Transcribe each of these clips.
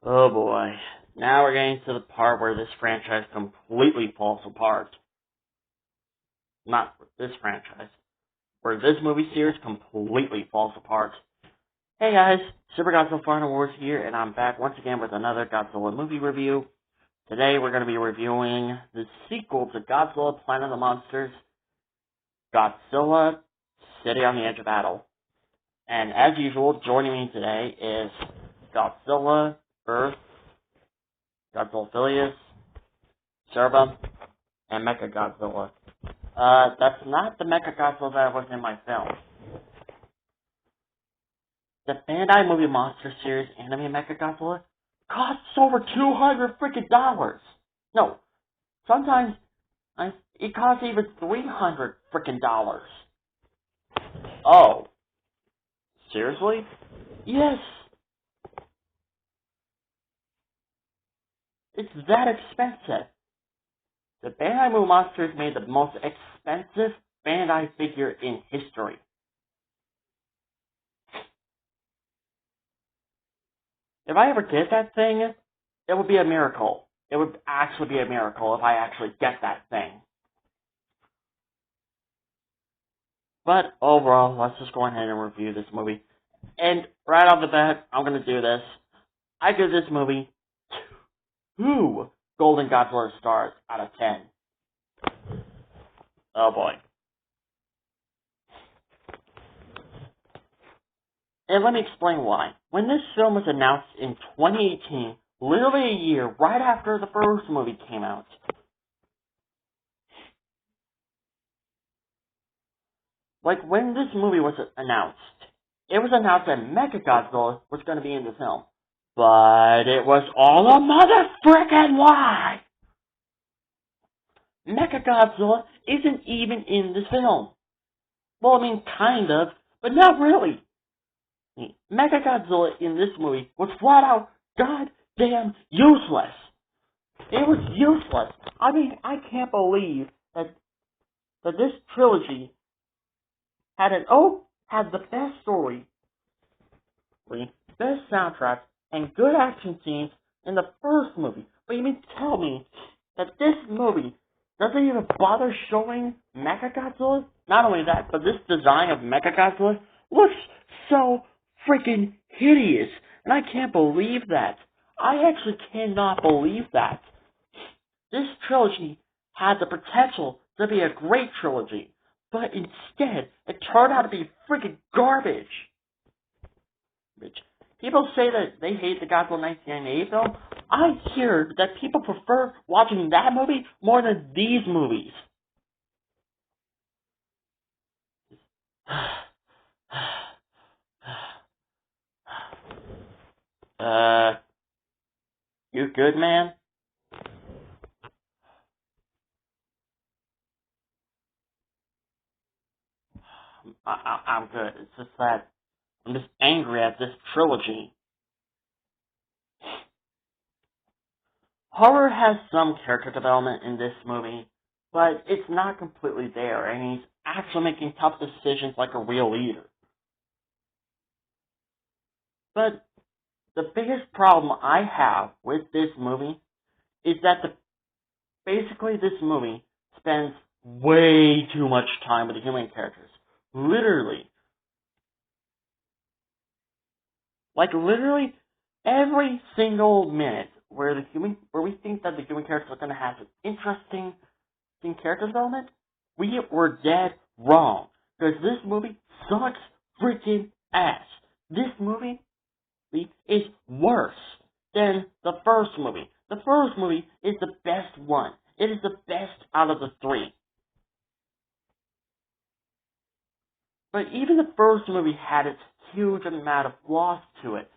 Oh boy. Now we're getting to the part where this franchise completely falls apart. Not this franchise. Where this movie series completely falls apart. Hey guys, Super Godzilla Final Wars here, and I'm back once again with another Godzilla movie review. Today we're going to be reviewing the sequel to Godzilla Planet of the Monsters, Godzilla City on the Edge of Battle. And as usual, joining me today is Godzilla Earth, Godzilla Philius, Serba, and Mechagodzilla. That's not the Mechagodzilla that was in my film. The Bandai Movie Monster Series anime Mechagodzilla costs over $200 freaking dollars. No, sometimes it costs even $300 freaking dollars. Oh, seriously? Yes. It's that expensive. The Bandai Movie Monsters made the most expensive Bandai figure in history. If I ever get that thing, it would be a miracle. It would actually be a miracle if I actually get that thing. But overall, let's just go ahead and review this movie. And right off the bat, I'm going to do this. I give this movie 2 Golden Godzilla stars out of 10. Oh boy. And let me explain why. When this film was announced in 2018, literally a year right after the first movie came out, like when this movie was announced, it was announced that Mechagodzilla was going to be in the film. But it was all a mother-frickin' lie! Mechagodzilla isn't even in this film. Well, I mean, kind of, but not really. Mechagodzilla in this movie was flat out goddamn useless. It was useless. I mean, I can't believe that this trilogy had the best story, best soundtrack, and good action scenes in the first movie. But you mean tell me that this movie doesn't even bother showing Mechagodzilla? Not only that, but this design of Mechagodzilla looks so freaking hideous. And I can't believe that. I actually cannot believe that. This trilogy had the potential to be a great trilogy, but instead, it turned out to be freaking garbage. People say that they hate the Godzilla 1998 film. I hear that people prefer watching that movie more than these movies. You good, man? I'm good. It's just that I'm just angry at this trilogy. Horror has some character development in this movie, but it's not completely there, and he's actually making tough decisions like a real leader. But the biggest problem I have with this movie is that basically this movie spends way too much time with the human characters. Literally every single minute where we think that the human characters are going to have an interesting character development, we were dead wrong. Because this movie sucks freaking ass. This movie is worse than the first movie. The first movie is the best one. It is the best out of the 3. But even the first movie had its huge amount of flaws to it.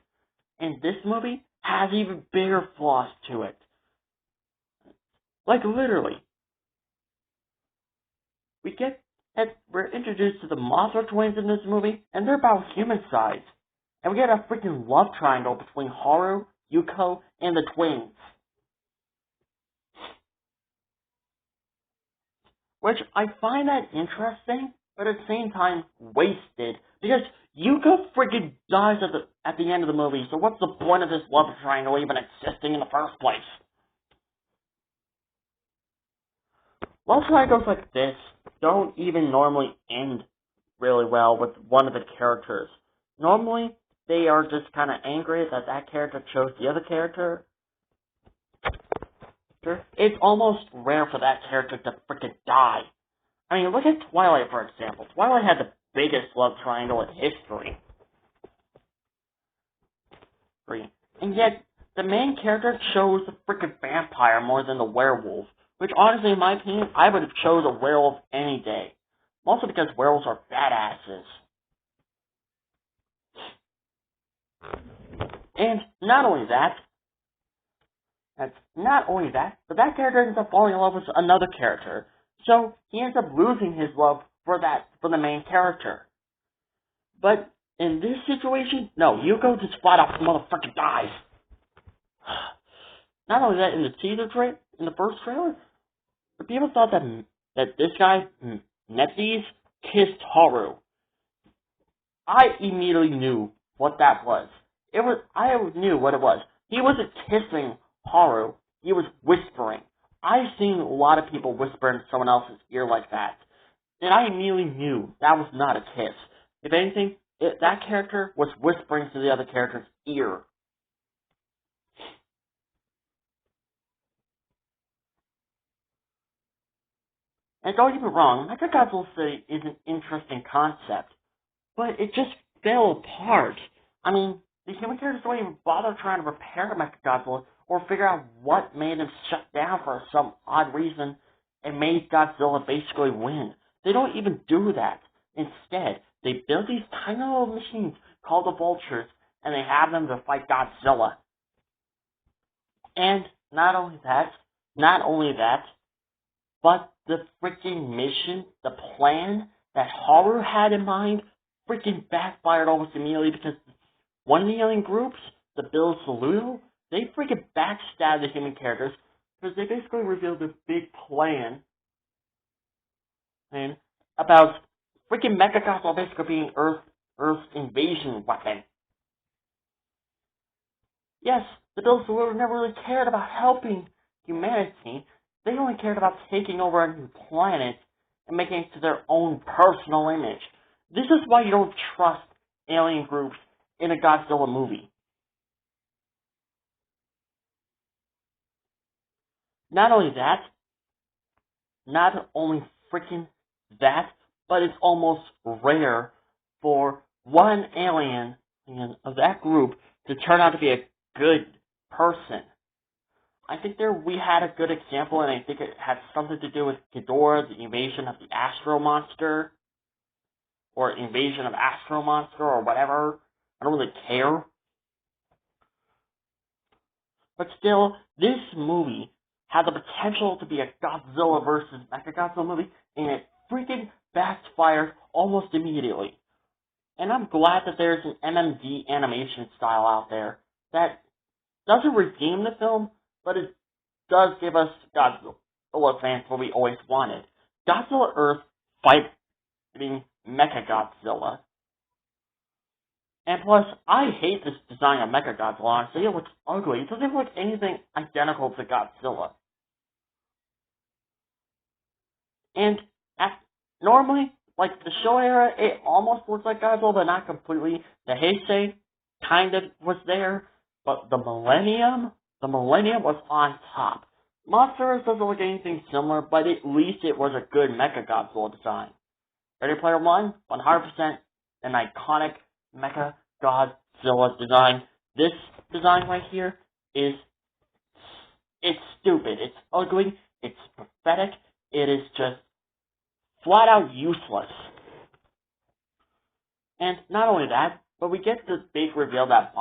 And this movie has even bigger flaws to it. Like literally. We're introduced to the Mothra twins in this movie, and they're about human size. And we get a freaking love triangle between Haru, Yuko, and the twins. Which I find that interesting, but at the same time wasted, Because Yuka freaking dies at the end of the movie, so what's the point of this love triangle even existing in the first place? Love triangles like this don't even normally end really well with one of the characters. Normally, they are just kind of angry that character chose the other character. It's almost rare for that character to freaking die. I mean, look at Twilight, for example. Twilight had the biggest love triangle in history. And yet, the main character chose the freaking vampire more than the werewolf. Which, honestly, in my opinion, I would have chose a werewolf any day. Mostly because werewolves are badasses. And not only that, but that character ends up falling in love with another character. So he ends up losing his love for the main character. But in this situation, no, Yuko just flat out motherfucking dies. Not only that, in the first trailer, the people thought that this guy, Nephthys, kissed Haru. I immediately knew what that was. I knew what it was. He wasn't kissing Haru, he was whispering. I've seen a lot of people whisper in someone else's ear like that. And I immediately knew that was not a kiss. If anything, that character was whispering to the other character's ear. And don't get me wrong, Mechagodzilla City is an interesting concept, but it just fell apart. I mean, the human characters don't even bother trying to repair Mechagodzilla or figure out what made him shut down for some odd reason and made Godzilla basically win. They don't even do that. Instead, they build these tiny little machines called the Vultures, and they have them to fight Godzilla. And not only that, but the freaking mission, the plan that Haru had in mind, freaking backfired almost immediately because one of the alien groups, the Bill Saludo, they freaking backstabbed the human characters because they basically revealed this big plan about freaking Mechagodzilla basically being Earth's invasion weapon. Yes, the Bill Saludo never really cared about helping humanity. They only cared about taking over a new planet and making it to their own personal image. This is why you don't trust alien groups in a Godzilla movie. Not only freaking that, but it's almost rare for one alien of that group to turn out to be a good person. I think we had a good example, and I think it had something to do with Ghidorah, the invasion of the Astro Monster, or invasion of Astro Monster, or whatever. I don't really care. But still, this movie had the potential to be a Godzilla versus Mechagodzilla movie, and it freaking backfired almost immediately. And I'm glad that there's an MMD animation style out there that doesn't redeem the film, but it does give us Godzilla fans what we always wanted. Godzilla Earth fighting Mechagodzilla. And plus, I hate this design of Mechagodzilla. Honestly, it looks ugly. It doesn't look anything identical to Godzilla. And normally, like the show era, it almost looks like Godzilla, but not completely. The Heisei kind of was there, but the Millennium was on top. Monsters doesn't look anything similar, but at least it was a good Mechagodzilla design. Ready Player One, 100% an iconic Mechagodzilla design. This design right here it's stupid. It's ugly. It's pathetic. It is just flat out useless. And not only that, but we get the big reveal that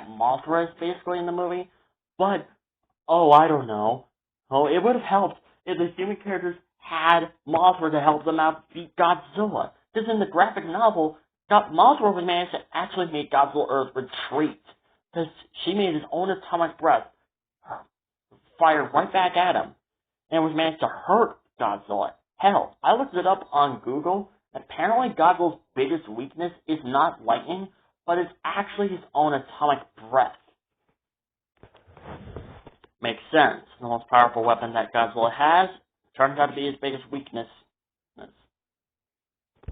Mothra is basically in the movie. But, I don't know. It would have helped if the human characters had Mothra to help them out beat Godzilla. Because in the graphic novel, Mothra was managed to actually make Godzilla Earth retreat. Because she made his own atomic breath fire right back at him. And was managed to hurt Godzilla. Hell, I looked it up on Google, Apparently, Godzilla's biggest weakness is not lightning, but it's actually his own atomic breath. Makes sense. The most powerful weapon that Godzilla has turns out to be his biggest weakness.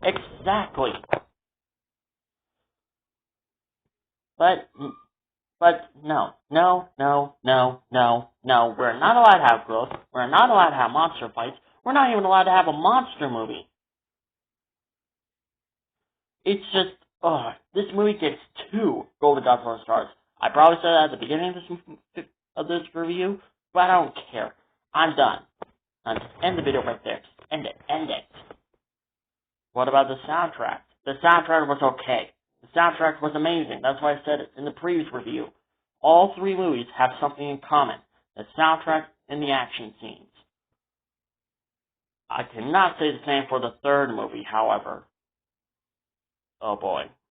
Exactly. But no. We're not allowed to have growth. We're not allowed to have monster fights. We're not even allowed to have a monster movie. It's just, this movie gets 2 Golden Godzilla stars. I probably said that at the beginning of this review, but I don't care. I'm done. Just end the video right there. Just end it. What about the soundtrack? The soundtrack was okay. The soundtrack was amazing. That's why I said it in the previous review. All 3 movies have something in common. The soundtrack and the action scenes. I cannot say the same for the 3rd movie, however. Oh boy.